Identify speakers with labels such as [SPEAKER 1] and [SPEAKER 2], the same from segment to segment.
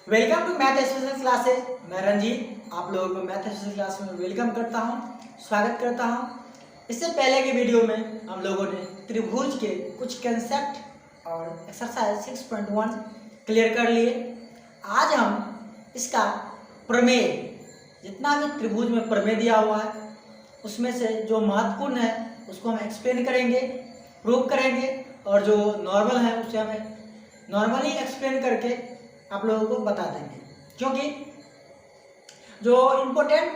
[SPEAKER 1] Welcome to math special classes. मैं रंजीत आप लोगों को मैथ स्पेशल क्लास में वेलकम करता हूं, स्वागत करता हूं। इससे पहले के वीडियो में हम लोगों ने त्रिभुज के कुछ कंसेप्ट और एक्सरसाइज 6.1 क्लियर कर लिए। आज हम इसका प्रमेय, जितना भी त्रिभुज में प्रमेय दिया हुआ है उसमें से जो महत्वपूर्ण है उसको हम एक्सप्लेन करेंगे, प्रूव करेंगे, और जो नॉर्मल है उसे हमें नॉर्मली एक्सप्लेन करके आप लोगों को बता देंगे, क्योंकि जो इम्पोर्टेंट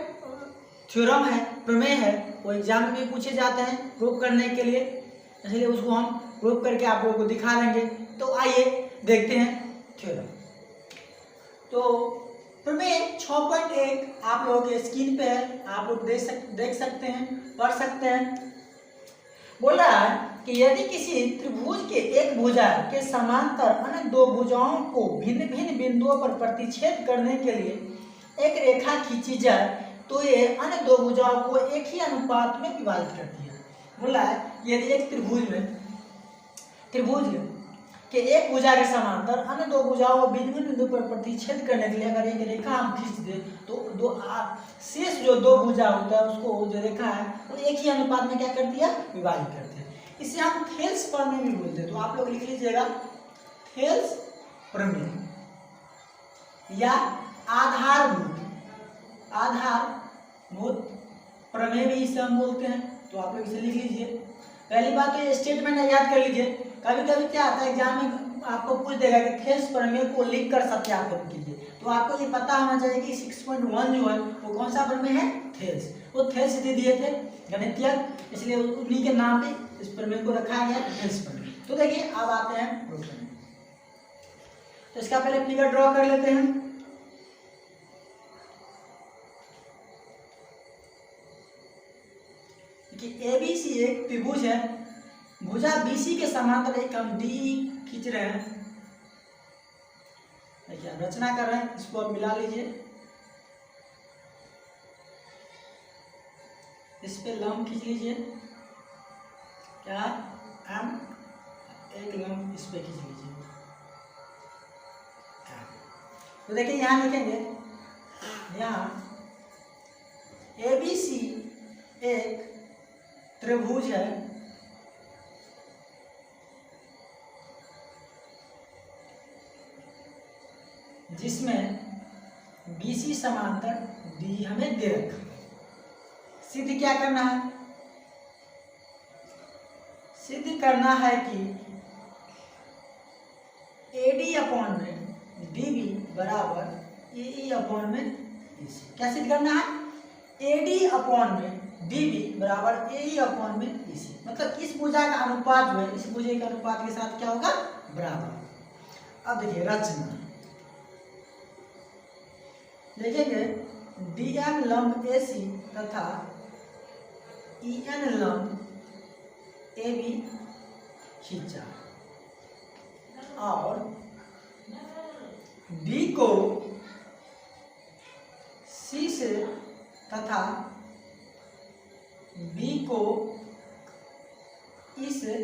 [SPEAKER 1] थ्योरम है, प्रमेय है, वो एग्जाम में भी पूछे जाते हैं प्रूव करने के लिए, इसलिए उसको हम प्रूव करके आप लोगों को दिखा देंगे। तो आइए देखते हैं थ्योरम। तो प्रमेय 6.1 आप लोगों के स्क्रीन पे है, आप लोग देख सकते हैं, पढ़ सकते हैं। बोल रहा है कि यदि किसी त्रिभुज के एक भुजा के समांतर अन्य दो भुजाओं को भिन्न भिन्न बिंदुओं पर प्रतिच्छेद करने के लिए एक रेखा खींची जाए तो ये अन्य दो भुजाओं को एक ही अनुपात में विभाजित करती है। बोला है यदि एक त्रिभुज के एक भुजा के समांतर अन्य दो भुजाओं को भिन्न भिन्न बिंदु पर प्रतिच्छेद करने के लिए अगर एक रेखा हम खींच दे तो शेष जो दो भुजा होता है उसको जो रेखा है वो एक ही अनुपात में क्या करती है, विभाजित करती है। इसे हम थेल्स प्रमेय भी बोलते हैं। तो आप लोग लिख लीजिएगा थेल्स प्रमेय या आधारभूत प्रमेय भी इसे हम बोलते हैं। तो आप लोग इसे लिख लीजिए। पहली बात तो ये स्टेटमेंट याद कर लीजिए। कभी कभी क्या आता है एग्जाम में आपको पूछ देगा कि थेल्स प्रमेय को लिख कर सत्यापन कीजिए। तो आपको ये पता होना चाहिए कि 6.1 जो है वो कौन सा प्रमेय है, थेल्स। वो थेल्स दे दिए थे गणितीय, इसलिए उन्हीं के नाम पे इस प्रमेय को रखा गया थेल्स प्रमेय। तो देखिए अब आते हैं प्रूफ करने। तो इसका पहले फिगर ड्रॉ कर लेते हैं। कि ABC एक त्रिभुज है, भुजा BC के समांतर एक हम D खींच रहे हैं। देखिए रचना कर रहे हैं, इसको अब मिला लीजिए। इस पे लंब खींच लीजिए, क्या M, एक लंब इस पे खींच लीजिए। तो देखिए यहाँ लिखेंगे, यहाँ ABC एक त्रिभुज है जिसमें BC समांतर D हमें दे रखा। सिद्ध क्या करना है, सिद्ध करना है कि AD अपॉन में DB बराबर AE अपॉन में EC। क्या सिद्ध करना है, AD अपॉन में DB बराबर AE अपॉन में EC। मतलब इस भुजा का अनुपात जो है इस भुजा के अनुपात के साथ क्या होगा, बराबर। अब देखिए रचना देखेंगे, DM लंब AC तथा EN लंब AB खींचा और D को C से तथा B को E से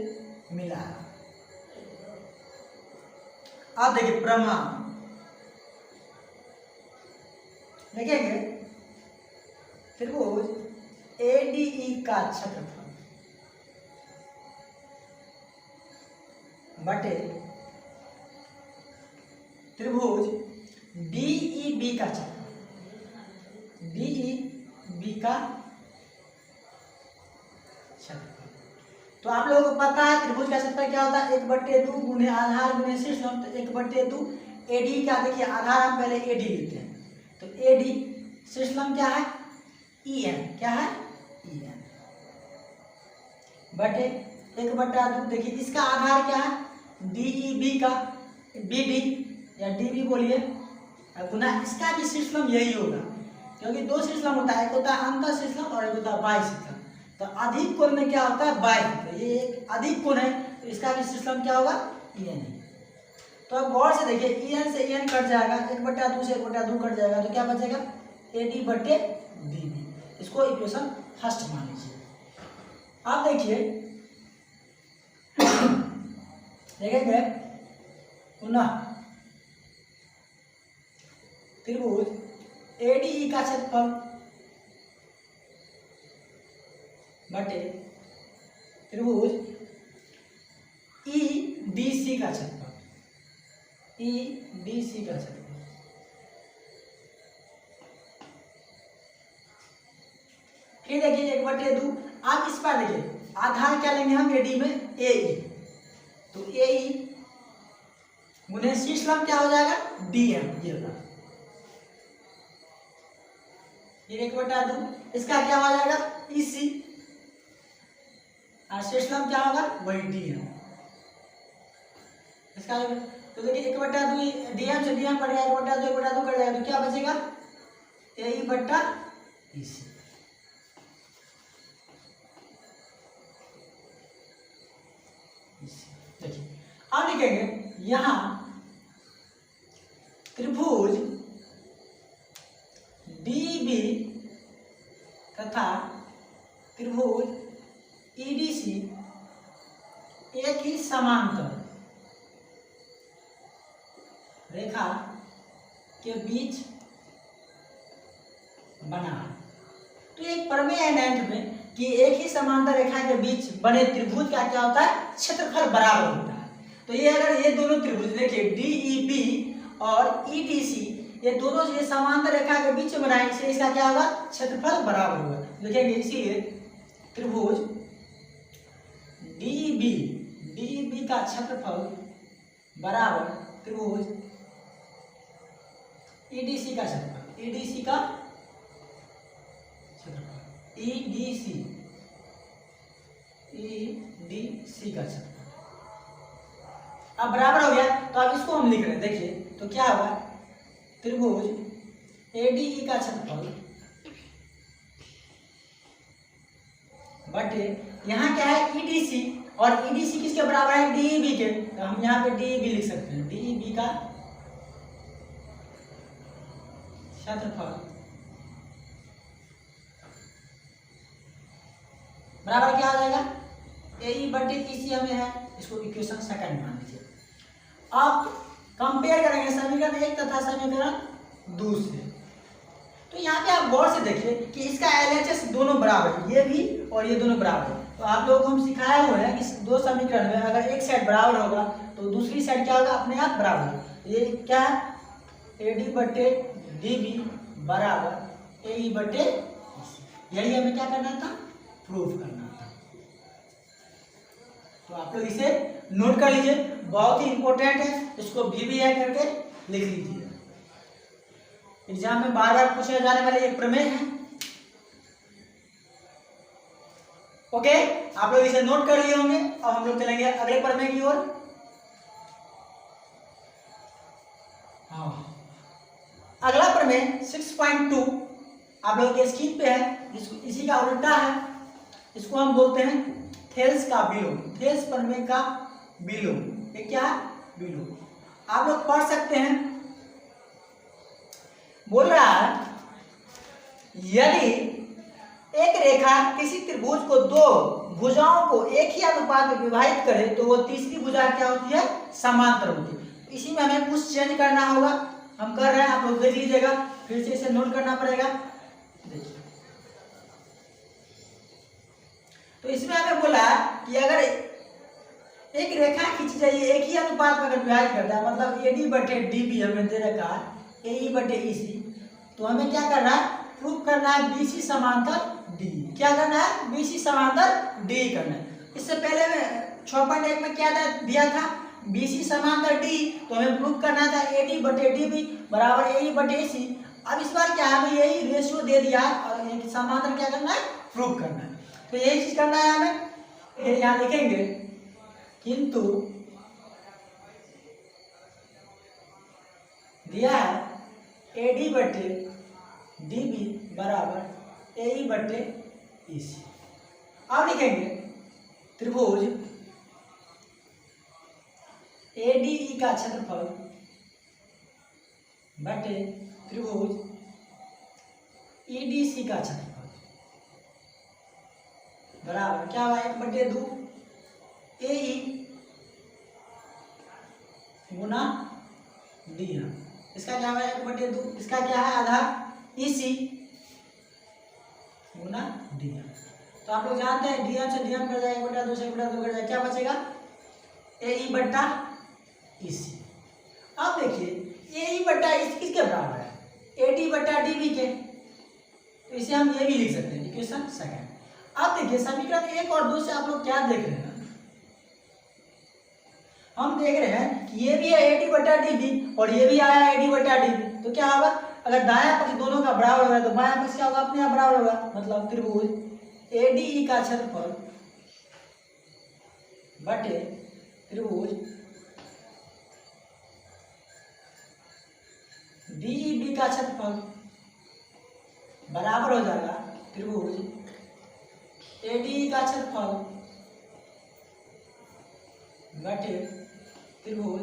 [SPEAKER 1] मिलाया। अब देखिए प्रमाण देखेंगे, त्रिभुज ADE का क्षेत्रफल बटे त्रिभुज DEB का क्षेत्रफल, DEB का क्षेत्रफल। तो आप लोगों को पता है त्रिभुज का क्षेत्रफल क्या होता है, 1/2 गुणे आधार गुणे शीर्ष लंब। तो 1/2 AD क्या, देखिए आधार हम पहले AD लेते हैं। तो AD शीर्ष लंब क्या है, EN, क्या है EN बटे 1/2। देखिए इसका आधार क्या है, DEB का BD या DB बोलिए, गुना इसका भी शीर्ष लंब यही होगा, क्योंकि दो शीर्ष लंब होता है, एक होता है अंतर शीर्ष लंब और एक होता है बाह्य शीर्ष लंब। तो अधिक कोण में क्या होता है, बाह्य। ये एक अधिक कोण है तो इसका भी शीर्ष लंब क्या होगा, EN। तो अब गौर से देखिए, EN से EN कट जाएगा, 1/2 से 1/2 कट जाएगा, तो क्या बचेगा AD बटे DB। इसको इक्वेशन फर्स्ट मान लीजिए। अब देखिए देखेंगे पुनः त्रिभुज ADE का क्षेत्रफल बटे त्रिभुज EDC का क्षेत्रफल, EDC का क्षेत्रफल। फिर देखिए 1/2। आप इस पर देखिए आधार क्या लेंगे हम AD में AE, तो AE गुने शीर्षलंब क्या हो जाएगा DM, ये होगा। फिर 1/2 इसका क्या हो जाएगा EC, और शीर्षलंब क्या होगा वही DM। इसका तो देखिए 1/2 DM से DM कट जाएगा, 1/2 कट जाएगा, तो क्या बचेगा AE बट्टा EC। देखिए अब लिखेंगे यहां त्रिभुज DB तथा त्रिभुज EDC एक ही समांतर रेखा के बीच बना। तो एक प्रमेय है 9th में कि एक ही समांतर रेखा के बीच बने त्रिभुज का क्या होता है क्षेत्रफल बराबर होता है। तो ये अगर ये दोनों त्रिभुज देखिए DEB और EDC, ये दोनों ये समांतर रेखा के बीच में बनाए, इसलिए इसका क्या होगा क्षेत्रफल बराबर होगा। लिखेंगे इसीलिए त्रिभुज DEB का क्षेत्रफल बराबर त्रिभुज EDC का क्षेत्रफल, EDC का क्षेत्रफल, EDC का क्षेत्रफल। अब बराबर हो गया, तो अब इसको हम लिख रहे हैं। देखिए तो क्या होगा त्रिभुज ADE का क्षेत्रफल बटे यहाँ क्या है EDC, और EDC किसके बराबर है DEB के, तो हम यहाँ पे DEB लिख सकते हैं। DEB का क्षेत्रफल बराबर क्या हो जाएगा AE बटे EC हमें है, इसको इक्वेशन सेकंड मान लीजिए। अब कंपेयर करेंगे समीकरण 1 तथा समीकरण 2 से। तो यहाँ पे आप गौर से देखिए कि इसका LHS दोनों बराबर है, ये भी और ये दोनों बराबर है। तो आप लोगों को हम सिखाए हुए हैं कि दो समीकरण में अगर एक साइड बराबर होगा तो दूसरी साइड क्या होगा अपने आप बराबर। ये क्या है AD बटे DB बराबर AE बटे EC, यही हमें क्या करना था प्रूफ करना था। तो आप लोग इसे नोट कर लीजिए, बहुत ही इंपॉर्टेंट है, इसको भी करके लिख लीजिए। एग्जाम में बार बार पूछे जाने वाले एक प्रमेय है। ओके, आप लोग इसे नोट कर लिए होंगे। अब हम लोग चलेंगे अगले प्रमेय की ओर। अगला प्रमेय 6.2 आप लोग के स्क्रीन पे है, इसी का उल्टा है। इसको हम बोलते हैं थेल्स का विलोम, थेल्स प्रमेय का विलोम। ये क्या है विलोम, आप लोग पढ़ सकते हैं। बोल रहा है यदि एक रेखा किसी त्रिभुज को दो भुजाओं को एक ही अनुपात में विभाजित करे तो वो तीसरी भुजा क्या होती है समांतर होती है। इसी में हमें कुछ चेंज करना होगा, हम कर रहे हैं, आप लोग देख लीजिएगा, फिर से इसे नोट करना पड़ेगा। देखिए तो इसमें हमें बोला कि अगर एक रेखा खींची जाइए एक ही अनुपात में अगर विभाजित करता है, मतलब AD बटे DB हमें दे रखा है AE बटे EC, तो हमें क्या करना है प्रूफ करना है BC समांतर DE। क्या करना है BC समांतर DE करना है। इससे पहले में 6.1 में क्या दिया था BC समांतर DE, तो हमें प्रूफ करना था AD बटे DB बराबर AE बटे EC। अब इस बार क्या हमें यही रेशियो दे दिया और समांतर क्या करना है प्रूफ करना है। तो यही चीज करना है हमें। फिर यहाँ लिखेंगे किंतु दिया है AD बटे DB बराबर AE बटे EC। अब लिखेंगे त्रिभुज ADE का क्षेत्रफल बटे त्रिभुज EDC का क्षेत्रफल बराबर क्या हुआ 1/2 AE गुना DM। इसका क्या होगा 1/2, इसका क्या है आधा EC गुना DM। तो आप लोग जानते हैं DM से DM कर जाएगा 1/2 से 1/2 कर जाएगा, क्या बचेगा AE बट्टा EC। अब देखिए AE बट्टा EC किसके बराबर है, AD बट्टा DB के, तो इसे हम ये भी लिख सकते हैं इक्वेशन सेकंड। अब देखिए समीकरण 1 और 2 से आप लोग क्या देख रहे हैं, हम देख रहे हैं कि ये भी है AD बट्टा DB और ये भी आया AD बट्टा DB, तो क्या होगा अगर दायां पक्ष दोनों का बराबर होगा तो बायां पक्ष क्या होगा अपने आप बराबर होगा, मतलब त्रिभुज ADE का क्षेत्रफल बटे त्रिभुज DEB का क्षेत्रफल बराबर हो जाएगा त्रिभुज ADE का क्षेत्रफल बटे त्रिभुज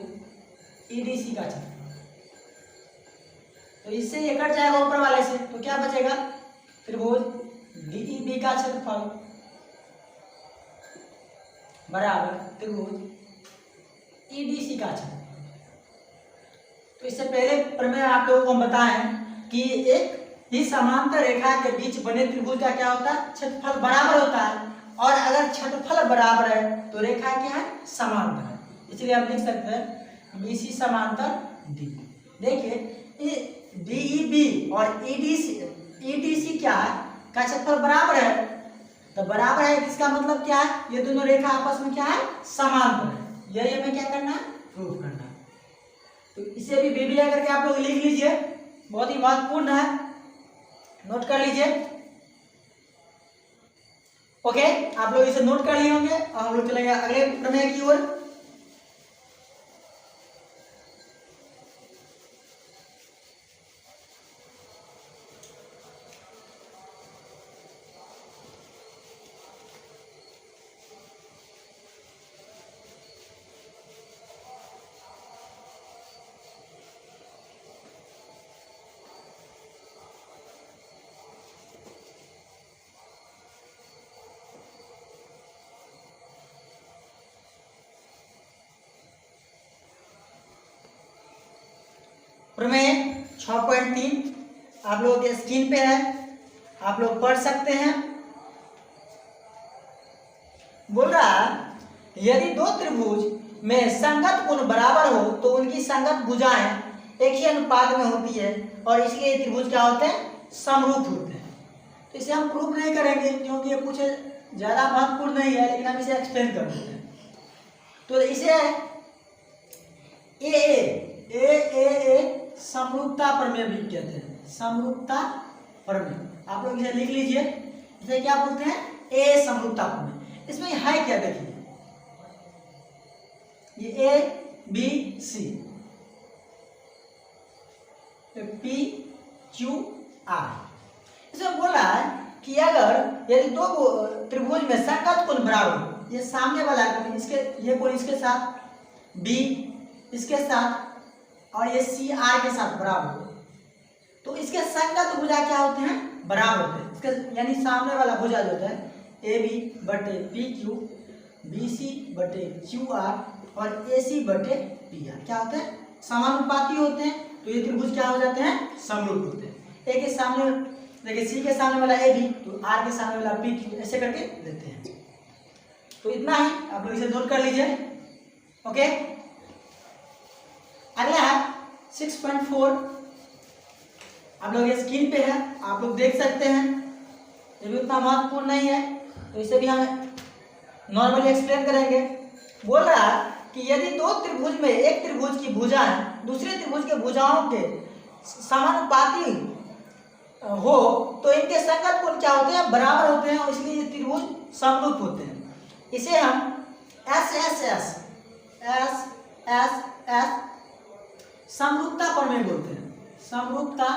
[SPEAKER 1] EDC का क्षेत्रफल। तो इससे ये कट जाएगा ऊपर वाले से, तो क्या बचेगा त्रिभुज DEB का क्षेत्रफल बराबर त्रिभुज EDC का क्षेत्रफल। तो इससे पहले प्रमेय आप लोगों को हम बताएं कि एक ही समांतर रेखा के बीच बने त्रिभुज का क्या होता है, क्षेत्रफल बराबर होता है, और अगर क्षेत्रफल बराबर है तो रेखा क्या है, समांतर है, इसलिए हम लिख सकते हैं BC समांतर D। देखिए DEB और EDC क्या है, का क्षेत्रफल बराबर है, तो बराबर है इसका मतलब क्या है, ये दोनों रेखा आपस में क्या है, समांतर है, यही हमें क्या करना है, प्रूव करना है। तो इसे भी BB करके आप लोग लिख लीजिए, बहुत ही महत्वपूर्ण है, नोट कर लीजिए। ओके, आप लोग इसे नोट कर लिए होंगे और हम लोग चलेंगे अगले प्रमेय की ओर। प्रमेय 6.3 आप लोगों के स्क्रीन पे है, आप लोग पढ़ सकते हैं। बोल रहा है यदि दो त्रिभुज में संगत कोण बराबर हो तो उनकी संगत भुजाएं एक ही अनुपात में होती है और इसलिए त्रिभुज क्या होते हैं, समरूप होते हैं। तो इसे हम प्रूव नहीं करेंगे क्योंकि ये कुछ ज्यादा महत्वपूर्ण नहीं है, लेकिन हम इसे एक्सप्लेन कर देते हैं। तो इसे ए समरूपता प्रमेय भी कहते हैं, समरूपता प्रमेय आप लोग इसे लिख लीजिए, इसे क्या बोलते हैं, ए समरूपता प्रमेय। इसमें है क्या, देखिए ये ABC PQR, इसमें बोला है कि अगर यदि दो त्रिभुज में संगत कोण बराबर हो, ये सामने वाला कोण इसके, ये कोण इसके साथ, B इसके साथ और ये CR के साथ बराबर हो, तो इसके संगत भुजा क्या होते हैं, बराबर होते हैं। इसके यानी सामने वाला भुजा जो होता है AB बटे PQ, BC बटे QR और AC बटे PR क्या होते हैं, समानुपाती होते हैं। तो ये त्रिभुज क्या हो जाते हैं, समरूप होते हैं। एक के सामने देखिए C के सामने वाला AB तो R के सामने वाला PQ, ऐसे करके लेते हैं। तो इतना ही आप लोग इसे नोट कर लीजिए। ओके, अगला है 6.4 आप लोग ये स्क्रीन पे है, आप लोग देख सकते हैं, ये भी उतना महत्वपूर्ण नहीं है, तो इसे भी हम नॉर्मली एक्सप्लेन करेंगे। बोल रहा है कि यदि दो त्रिभुज में एक त्रिभुज की भुजाएं दूसरे त्रिभुज के भुजाओं के समानुपाती हो तो इनके संगत कोण क्या होते हैं, बराबर होते हैं, और इसलिए ये त्रिभुज समरूप होते हैं। इसे हम एस समरूपता प्रमेय बोलते हैं, समरूपता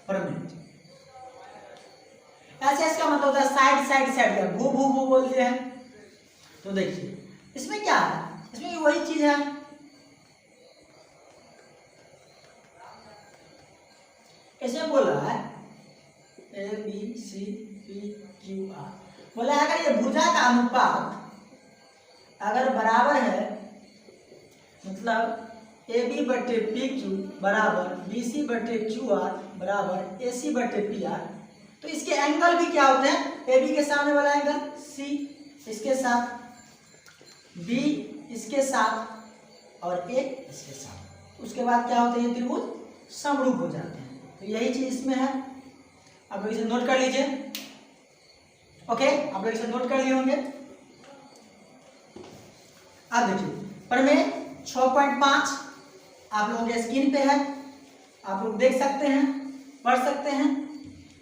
[SPEAKER 1] प्रमेय। एस का मतलब होता है साइड साइड साइड का, भू भू भू बोलते हैं। तो देखिए इसमें क्या है, इसमें भी वही चीज है, इसमें बोल रहा है ABCPQR, बोला अगर ये भुजा का अनुपात अगर बराबर है, मतलब ए बी बटे पी क्यू बराबर बी सी बटे क्यू आर बराबर ए सी बटे पी आर। तो इसके एंगल भी क्या होते हैं, ए बी के सामने वाला एंगल सी इसके साथ, बी इसके साथ और ए इसके साथ। उसके बाद क्या होते हैं, ये त्रिभुज समरूप हो जाते हैं। तो यही चीज इसमें है, आप लोग इसे नोट कर लीजिए। ओके, आप लोग इसे नोट कर लिए होंगे। अब देखिए प्रमेय 6.5 आप लोगों के स्क्रीन पे है, आप लोग देख सकते हैं, पढ़ सकते हैं।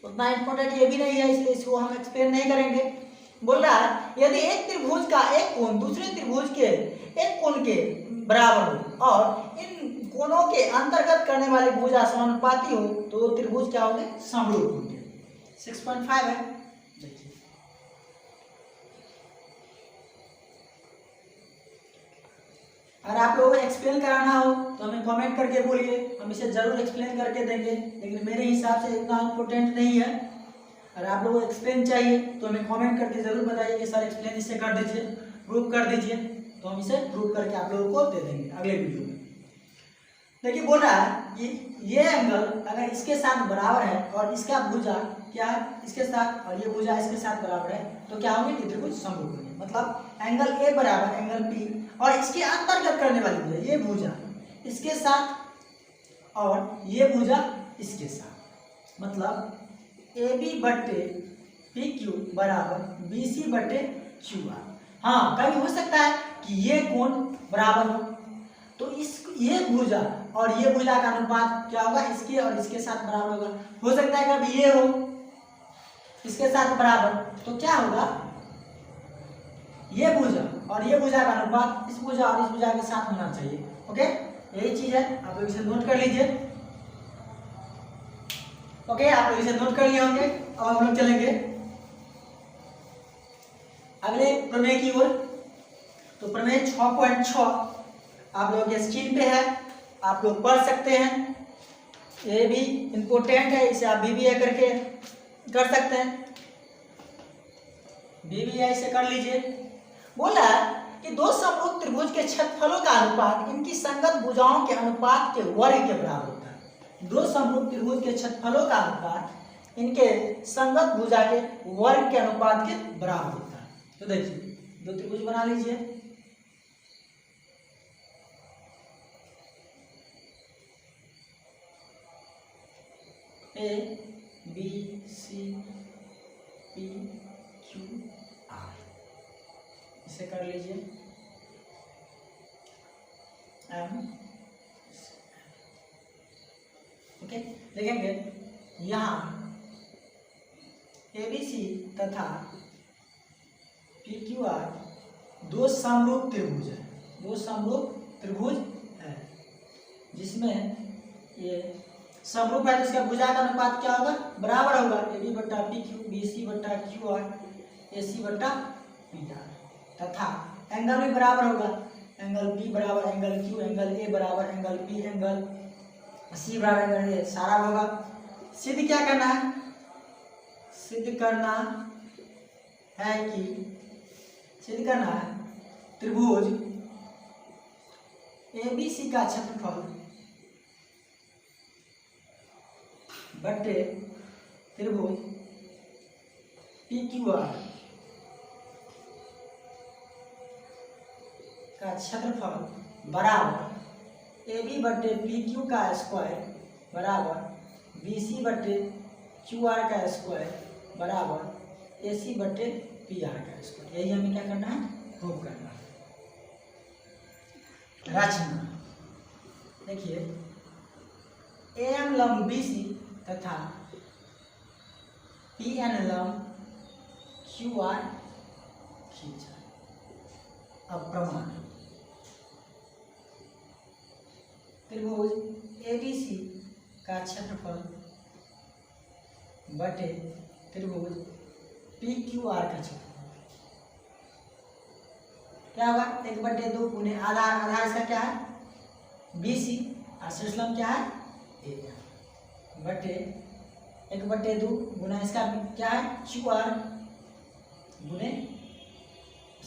[SPEAKER 1] उतना इंपॉर्टेंट ये भी नहीं है, इसलिए इसको हम एक्सप्लेन नहीं करेंगे। बोल रहा है यदि एक त्रिभुज का एक कोण दूसरे त्रिभुज के एक कोण के बराबर हो और इन कोणों के अंतर्गत करने वाली भुजा समानुपाती हो तो त्रिभुज क्या होंगे, समरूप होंगे। 6.5 है, देखिए अगर आप लोगों को एक्सप्लेन कराना हो तो हमें कमेंट करके बोलिए, हम इसे जरूर एक्सप्लेन करके देंगे, लेकिन मेरे हिसाब से इतना इम्पोर्टेंट नहीं है। अगर आप लोगों को एक्सप्लेन चाहिए तो हमें कमेंट करके जरूर बताइए कि सर एक्सप्लेन इसे कर दीजिए, प्रूव कर दीजिए, तो हम इसे प्रूव करके आप लोगों को दे देंगे अगले वीडियो में। देखिए बोल रहा है ये एंगल अगर इसके साथ बराबर है और इसका भुजा क्या है इसके साथ और ये भुजा इसके साथ बराबर है तो क्या होंगे, त्रिभुज समरूप होंगे। मतलब एंगल ए बराबर एंगल पी और इसके अंतर्गत करने वाली भुजा ये भुजा इसके साथ और ये भुजा इसके साथ, मतलब ए बी बटे पी क्यू बराबर बी सी बटे क्यू आर। हाँ, कभी हो सकता है कि ये कोण बराबर हो तो ये भुजा और ये भुजा का अनुपात क्या होगा, इसके और इसके साथ बराबर होगा। हो सकता है कभी ये हो इसके साथ बराबर, तो क्या होगा, ये भुजा और ये भुजा का अनुपात इस भुजा और इस भुजा के साथ होना चाहिए। ओके, यही चीज है, आप लोग इसे नोट कर लीजिए। ओके, आप लोग इसे नोट कर लिए होंगे। अब हम लोग चलेंगे अगले प्रमेय की ओर। तो प्रमेय 6.6 आप लोगों के स्क्रीन पे है, आप लोग पढ़ सकते हैं। ये भी इंपॉर्टेंट है, इसे आप बीबीए करके कर सकते हैं, बीबीए इसे कर लीजिए। बोला कि दो समरूप त्रिभुज के क्षेत्रफलों का अनुपात इनकी संगत भुजाओं के अनुपात के वर्ग के बराबर होता है। दो समरूप त्रिभुज के क्षेत्रफलों का अनुपात इनके संगत भुजा के वर्ग के अनुपात के बराबर होता है। तो देखिए दो त्रिभुज बना लीजिए, A B C P Q R, इसे कर लीजिए एम। ओके, देखेंगे यहाँ ए बी सी तथा पी क्यू आर दो समरूप त्रिभुज है, दो समरूप त्रिभुज है जिसमें ये समरूप है तो इसका भुजा का अनुपात क्या होगा, बराबर होगा ए बी बट्टा पी क्यू, बी सी बट्टा क्यू आर, ए सी बट्टा पी आर, तथा एंगल भी बराबर होगा, एंगल बी बराबर एंगल क्यू, एंगल ए बराबर एंगल पी, एंगल सी बराबर एंगल ए, सारा होगा। सिद्ध क्या करना है, सिद्ध करना है कि सिद्ध करना है त्रिभुज ए बी सी का क्षेत्रफल बटे त्रिभुज पी क्यू आर का क्षेत्रफल बराबर ए बी बटे पी क्यू का स्क्वायर बराबर बी सी बटे क्यू आर का स्क्वायर बराबर ए सी बटे पी आर का स्क्वायर। यही हमें क्या करना है, प्रूव करना है। रचना देखिए, ए एम लंब बी सी तथा पी एन लंब क्यू आर खींचा। अब प्रमाण, त्रिभुज ए बी सी का क्षेत्रफल बटे त्रिभुज पी क्यू आर का क्षेत्रफल क्या होगा, 1/2 गुने आधार, आधार इसका क्या है बी सी और शीर्षलंब क्या है ए बटे 1/2 गुना इसका क्या है क्यू आर गुने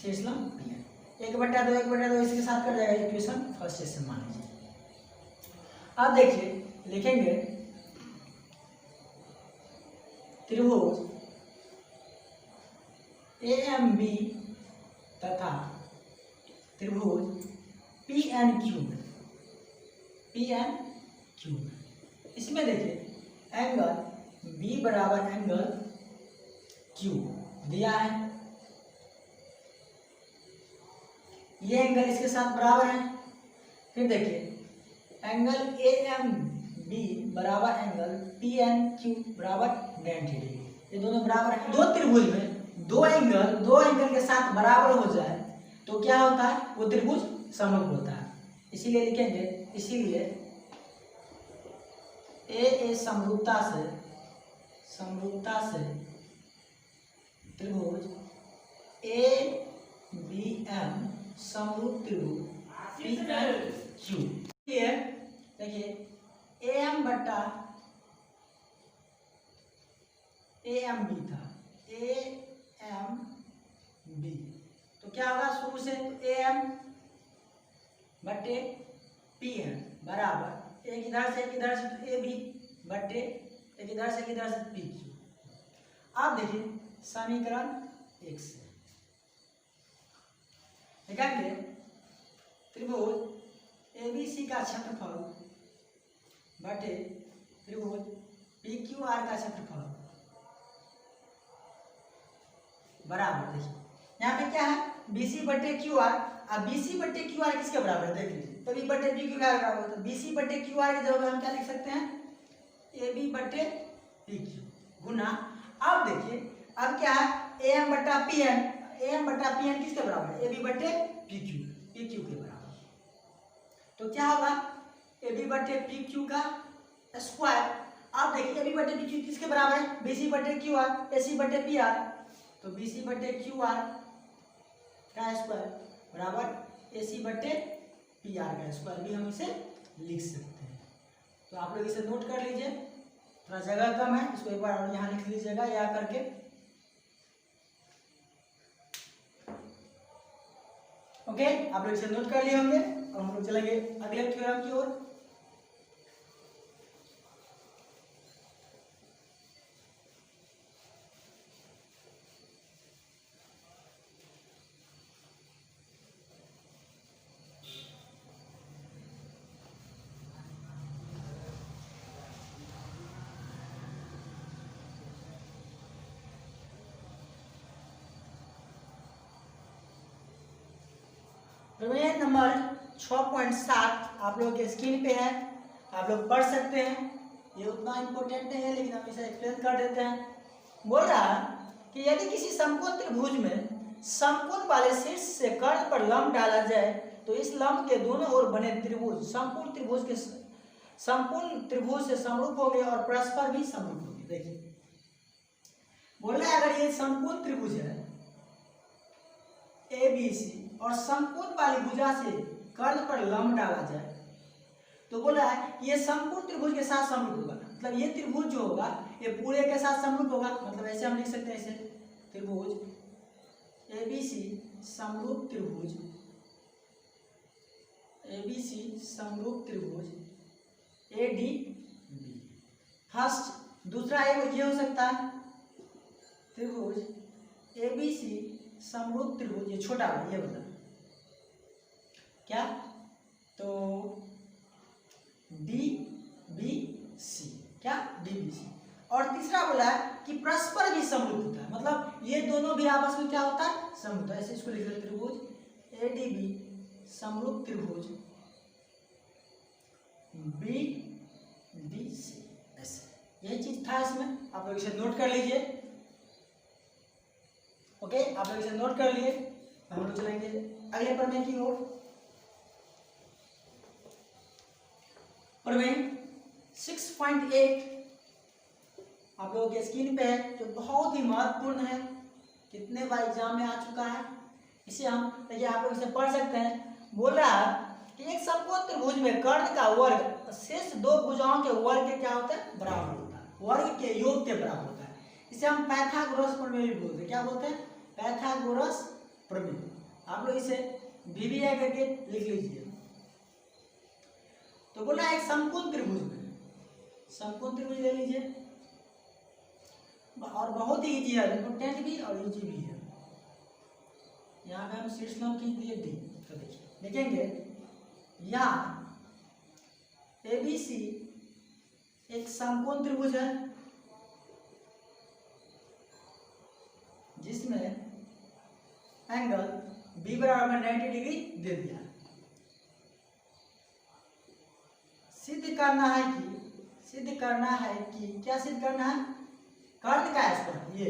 [SPEAKER 1] शीर्षलंब पी आर। 1/2 1/2 इसके साथ कर जाएगा, इक्वेशन फर्स्ट से मान लीजिए। अब देखिए लिखेंगे त्रिभुज AMB तथा त्रिभुज PNQ। इसमें देखिए एंगल B बराबर एंगल Q दिया है, ये एंगल इसके साथ बराबर है। फिर देखिए एंगल AMB बराबर एंगल PNQ बराबर 90 डिग्री, ये दोनों बराबर है। दो त्रिभुज में दो एंगल के साथ बराबर हो जाए तो क्या होता है, वो त्रिभुज समरूप होता है। इसीलिए लिखेंगे, इसीलिए ए समरूपता से त्रिभुज ABM समरूप त्रिभुज PNQ। देखिए AM बट्टा AMB था, AMB तो क्या होगा, शुरू से AM बट्टे PN बराबर एक इधर से तो AB बट्टे एक इधर से PQ। आप देखिए समीकरण 1 से लिखेंगे त्रिभुज ABC का क्षेत्रफल बटे त्रिभुज PQR का क्षेत्रफल बराबर, देखिए यहाँ पे क्या है BC बटे QR। अब BC बटे QR किसके बराबर है, देख लीजिए, तो B बटे PQ का बराबर है, तो BC बटे QR की जगह हम क्या लिख सकते हैं, AB बटे PQ गुना। अब देखिए अब क्या है AM बटा PN किसके बराबर है, AB बटे PQ के बराबर। तो क्या होगा AB बटे PQ का स्क्वायर। अब देखिए AB बटे PQ किसके बराबर है, BC बटे QR, AC बटे PR, तो BC बटे QR का स्क्वायर बराबर AC बटे PR का स्क्वायर भी हम इसे लिख सकते हैं। तो आप लोग इसे नोट कर लीजिए, थोड़ा जगह कम है, इसको एक बार यहाँ लिख लीजिएगा या करके। ओके, आप लोग इसे नोट कर लिए होंगे और हम लोग चलेंगे अगले थ्योरम की ओर। प्रमेय नंबर 6.7 आप लोगों के स्क्रीन पे है, आप लोग पढ़ सकते हैं। ये उतना इम्पोर्टेंट नहीं है लेकिन हम इसे एक्सप्लेन कर देते हैं। बोल रहा है कि यदि किसी समकोण त्रिभुज में समकोण वाले शीर्ष से कर्ण पर लंब डाला जाए तो इस लंब के दोनों ओर बने त्रिभुज संपूर्ण त्रिभुज से समरूप होंगे और परस्पर भी समरूप होंगे। देखिए बोल रहा है अगर ये समकोण त्रिभुज है ABC और समकोण वाली भुजा से कर्ण पर लंब डाला जाए तो बोला है कि ये समकोण त्रिभुज के साथ समरूप होगा। मतलब ये त्रिभुज जो होगा ये पूरे के साथ समरूप होगा। मतलब ऐसे हम लिख सकते हैं इसे त्रिभुज ABC समरूप त्रिभुज, ABC समरूप त्रिभुज ADB फर्स्ट। दूसरा ये हो सकता है त्रिभुज ABC समरूप त्रिभुज, ये छोटा है ये बता क्या, तो DBC क्या DBC। और तीसरा बोला है कि परस्पर भी समरूप होता है, मतलब ये दोनों भी आपस में क्या होता है समरूप होता है। ऐसे इसको लिख लेते त्रिभुज ADB समरूप त्रिभुज BDC। ऐसे यही चीज था इसमें, आप लोग इसे नोट कर लीजिए। ओके, आप लोग इसे नोट कर लिए। हम लोग चलेंगे अगले प्रमेय की ओर। प्रमेय 6.8 आप लोगों के स्क्रीन पे है, जो बहुत ही महत्वपूर्ण है, कितने बार एग्जाम में आ चुका है। इसे हम देखिए आप लोग इसे पढ़ सकते हैं। बोल रहा है कि एक समकोण त्रिभुज में कर्ण का वर्ग शेष दो भुजाओं के वर्ग के क्या होता है बराबर होता है, वर्ग के योग के बराबर होता है। इसे हम पाइथागोरस प्रमेय भी बोलते हैं। क्या बोलते हैं, पाइथागोरस प्रमेय। आप लोग इसे VBA करके लिख लीजिए। तो बोल रहा है एक समकोण त्रिभुज में, समकोण त्रिभुज ले लीजिए, और बहुत ही इजी है, इम्पोर्टेंट भी और इजी भी है। यहाँ पे हम शीर्षनाम खींच दिए डी, तो देखिए देखेंगे यहाँ ABC एक समकोण त्रिभुज है जिसमें एंगल B बराबर 90 डिग्री दे दिया। सिद्ध करना है कि क्या सिद्ध करना है, कर्ण का स्क्वायर, ये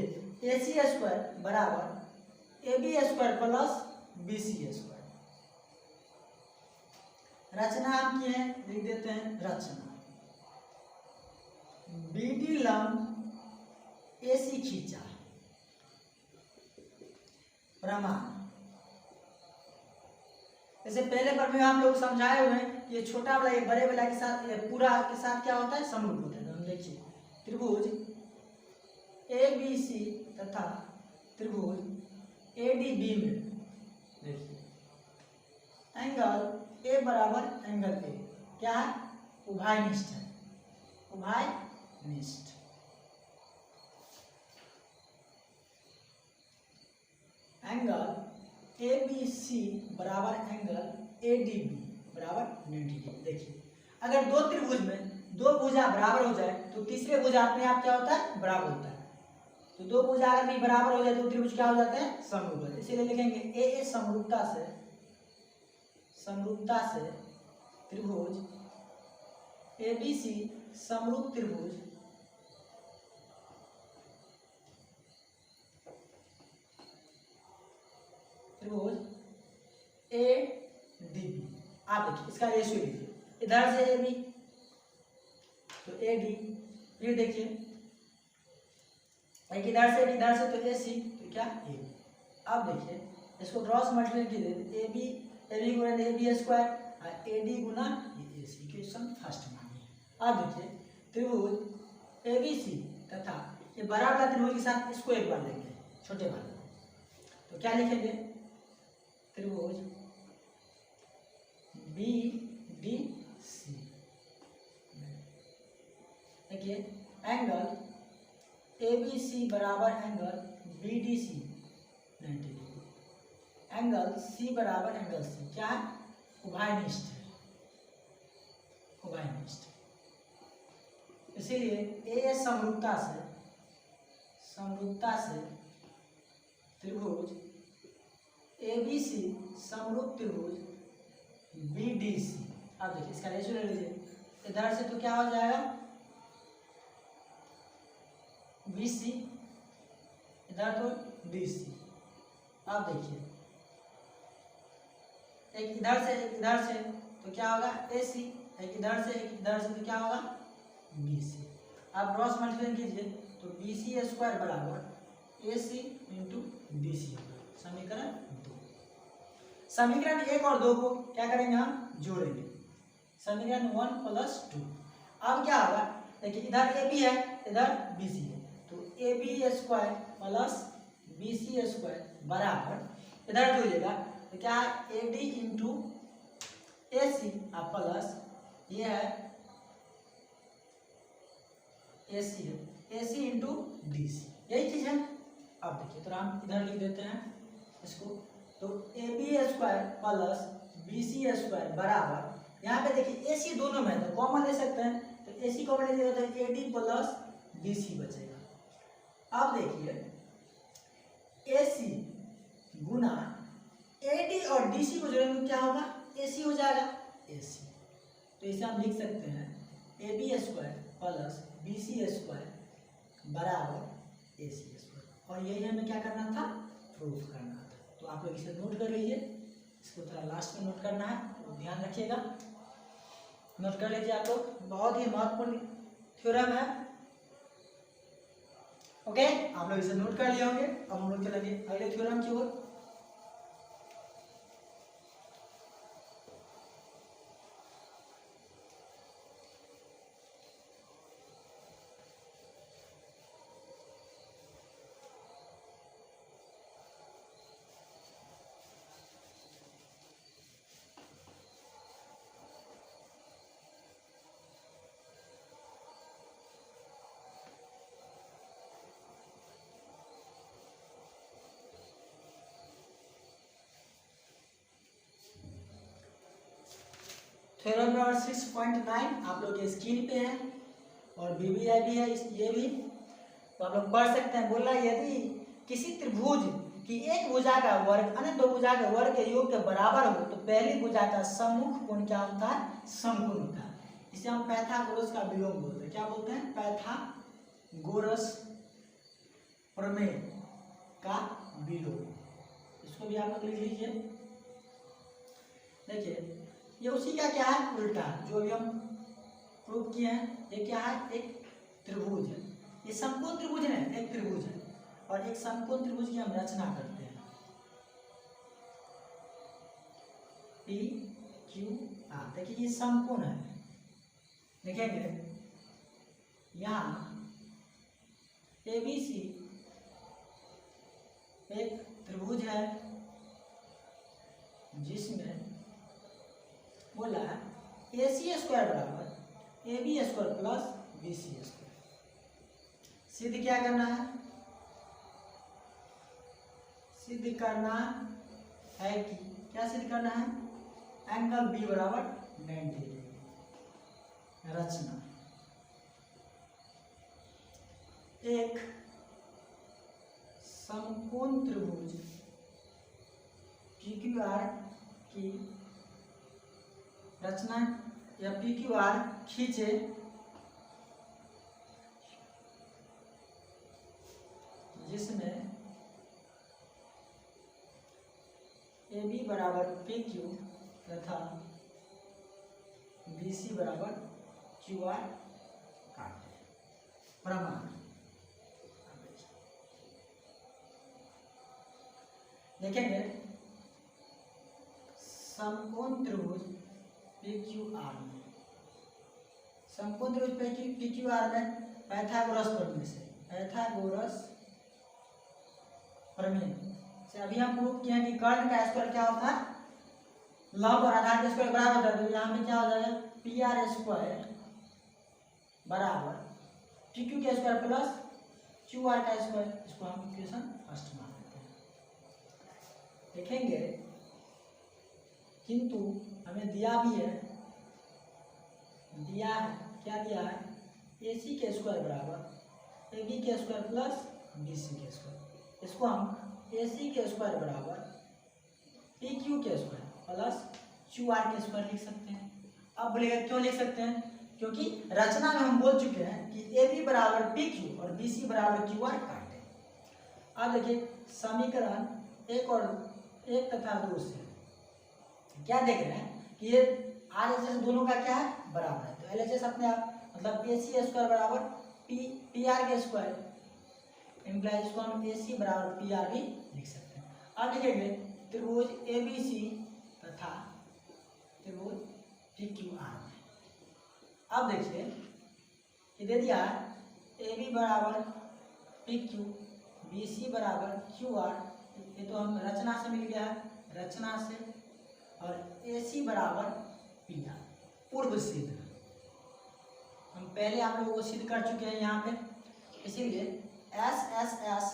[SPEAKER 1] AC स्क्वायर बराबर AB square plus BC square. रचना हम की है, लिख देते हैं रचना। BD लंब AC खींचा, प्रमाण। जैसे पहले पर भी हम लोग समझाए हुए हैं, ये छोटा वाला ये बड़े वाला के साथ, ये पूरा के साथ क्या होता है, समरूप होता है। हम देखिए त्रिभुज ABC तथा त्रिभुज ADB में देखिए एंगल A बराबर एंगल A क्या है, उभयनिष्ठ है, उभयनिष्ठ। एंगल ABC बराबर एंगल ADB बराबर 90 डिग्री। देखिए अगर दो त्रिभुज में दो भुजा बराबर हो जाए तो तीसरे भुजा अपने आप क्या होता है, बराबर होता है। तो दो भुजा अगर भी बराबर हो जाए तो त्रिभुज क्या हो जाते हैं, समरूप होते हैं। इसीलिए लिखेंगे AA समरूपता से त्रिभुज ABC समरूप त्रिभुज ADB। आप देखिए इसका रेशियो लीजिए, इधर से AB तो AD, फिर देखिए एक इधर से तो AC तो क्या AB। अब देखिए इसको क्रॉस मल्टीप्लाई कीजिए, AB गुना AB स्क्वायर और AD गुना AC। इक्वेशन फर्स्ट मानिए। अब देखिए त्रिभुज ABC तथा ये बड़ा वाला त्रिभुज के साथ इसको एक बार लेंगे, छोटे वाले, तो क्या लिखेंगे, त्रिभुज BDC। देखिए एंगल ABC बराबर angle BDC 90 degree, angle C बराबर एंगल C क्या है, उभयनिष्ठ है, उभयनिष्ठ। इसीलिए AA समरूपता से त्रिभुज ABC समरूप त्रिभुज BDC। अब देखिए इसका रेशियो ले लीजिए, इधर से तो क्या हो जाएगा BC, इधर तो DC। अब देखिए एक इधर से तो क्या होगा AC, एक इधर से तो क्या होगा BC। आप क्रॉस मल्टीप्लाई कीजिए तो BC स्क्वायर बराबर AC इंटू BC होगा। समीकरण 2। समीकरण 1 और 2 को क्या करेंगे, हम जोड़ेंगे, समीकरण 1 + 2। अब क्या होगा, देखिए इधर AB है, इधर BC है, तो AB square plus BC square बराबर, इधर जोड़िएगा तो क्या है AD इंटू AC और प्लस ये है AC इंटू DC, यही चीज है। अब देखिए तो हम इधर लिख देते हैं इसको, तो AB square plus BC square बराबर, यहाँ पे देखिए AC दोनों में है तो कॉमन ले सकते हैं, तो AC कॉमन ले तो AD प्लस BC बचेगा। अब देखिए AC गुना AD और DC को जोड़ेंगे तो क्या होगा, AC हो जाएगा AC। तो इसे हम लिख सकते हैं AB square plus BC square बराबर AC स्क्वायर, और यही हमें क्या करना था, प्रूफ करना था। तो आप लोग इसे नोट कर लीजिए, इसको थोड़ा लास्ट में नोट करना है, तो ध्यान रखिएगा, नोट कर लीजिए आप लोग, बहुत ही महत्वपूर्ण थ्योरम है। ओके, आप लोग इसे नोट कर लिए होंगे। अब हम लोग चलेंगे अगले थ्योरम की ओर। थ्योरम नंबर 6.9 आप लोग के स्क्रीन पे है और BBI भी है ये भी, तो आप लोग पढ़ सकते हैं। बोला यदि किसी त्रिभुज की एक भुजा का वर्ग अन्य दो भुजा के वर्ग के योग के बराबर हो तो पहली भुजा का सम्मुख कोण क्या होता है? समकोण होता है। इसे हम पाइथागोरस का विलोम बोलते हैं। क्या बोलते हैं? पाइथागोरस प्रमेय का विलोम। इसको भी आप लोग लिख लीजिए। देखिए ये उसी का क्या है? उल्टा, जो भी हम प्रूव किए हैं। ये क्या है? एक त्रिभुज है। ये समकोण त्रिभुज है, एक त्रिभुज है और एक समकोण त्रिभुज की हम रचना करते हैं। P Q are. देखिए ये समकोण है, देखेंगे यहाँ ABC एक त्रिभुज है जिसमें बोला है AC स्क्वायर बराबर AB square plus BC square. सिद्ध क्या करना है? सिद्ध करना है कि क्या सिद्ध करना है? एंगल B बराबर 90 डिग्री। रचना एक समकोण त्रिभुज PQR की रचना या PQR खींचे जिसमें AB बराबर PQ तथा BC बराबर QR काटे। प्रमाण देखेंगे समकोण त्रिभुज PQR में, समकोण त्रिभुज PQR में पाइथागोरस प्रमेय से, पाइथागोरस प्रमेय से अभी हम प्रूव किए हैं कि कर्ण का स्क्वायर क्या होता है? लंब और आधार के स्क्वायर बराबर होता है। तो यहाँ पे क्या हो जाएगा? PR स्क्वायर बराबर PQ का स्क्वायर प्लस QR का स्क्वायर। इसको हम इक्वेशन फर्स्ट मान लेते हैं। देखेंगे किंतु हमें दिया भी है, दिया है क्या दिया है? AC के स्क्वायर बराबर AB के स्क्वायर प्लस BC के स्क्वायर। इसको हम AC के स्क्वायर बराबर PQ के स्क्वायर प्लस QR के स्क्वायर लिख सकते हैं। अब बोलेगा क्यों लिख सकते हैं? क्योंकि रचना में हम बोल चुके हैं कि AB बराबर PQ और BC बराबर QR काटे। अब देखिए समीकरण एक और एक तथा दो से क्या देख रहे हैं कि ये RHS दोनों का क्या है? बराबर है। तो LHS अपने आप मतलब AC स्क्वायर बराबर PR के स्क्वायर इम्प्लाइज इसको हम AC बराबर PR भी लिख सकते हैं। अब देखेंगे त्रिभुज ABC तथा त्रिभुज PQR में। अब देखिए ये दे दिया है AB बराबर PQ, BC बराबर QR। ये तो हम रचना से मिल गया है, रचना से, और AC बराबर PR पूर्व सिद्ध। हम पहले आप लोगों को सिद्ध कर चुके हैं यहाँ पे, इसीलिए SSS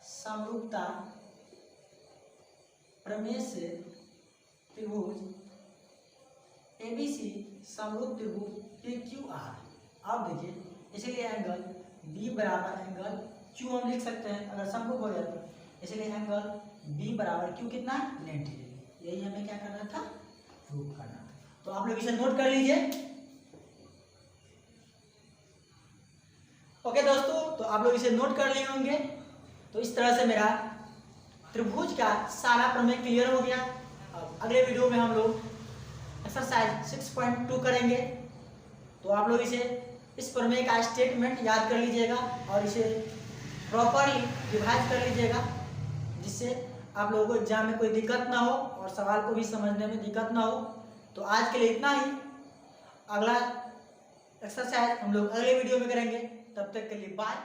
[SPEAKER 1] समरूपता प्रमेय से त्रिभुज ABC समरूप त्रिभुज PQR। अब देखिए इसलिए एंगल B बराबर एंगल Q हम लिख सकते हैं अगर समरूप हो जाए तो। इसलिए एंगल B बराबर Q कितना? 90 डिग्री। यही हमें क्या करना था? प्रूव करना था। तो आप लोग इसे नोट कर लीजिए। ओके दोस्तों, तो आप लोग इसे नोट कर लिए होंगे। तो इस तरह से मेरा त्रिभुज का सारा प्रमेय क्लियर हो गया। अब अगले वीडियो में हम लोग एक्सरसाइज 6.2 करेंगे। तो आप लोग इसे इस प्रमेय का स्टेटमेंट याद कर लीजिएगा और इसे प्रॉपरली रिवाइज कर लीजिएगा, जिससे आप लोगों को एग्जाम में कोई दिक्कत ना हो और सवाल को भी समझने में दिक्कत ना हो। तो आज के लिए इतना ही। अगला एक्सरसाइज हम लोग अगले वीडियो में करेंगे। तब तक के लिए बाय।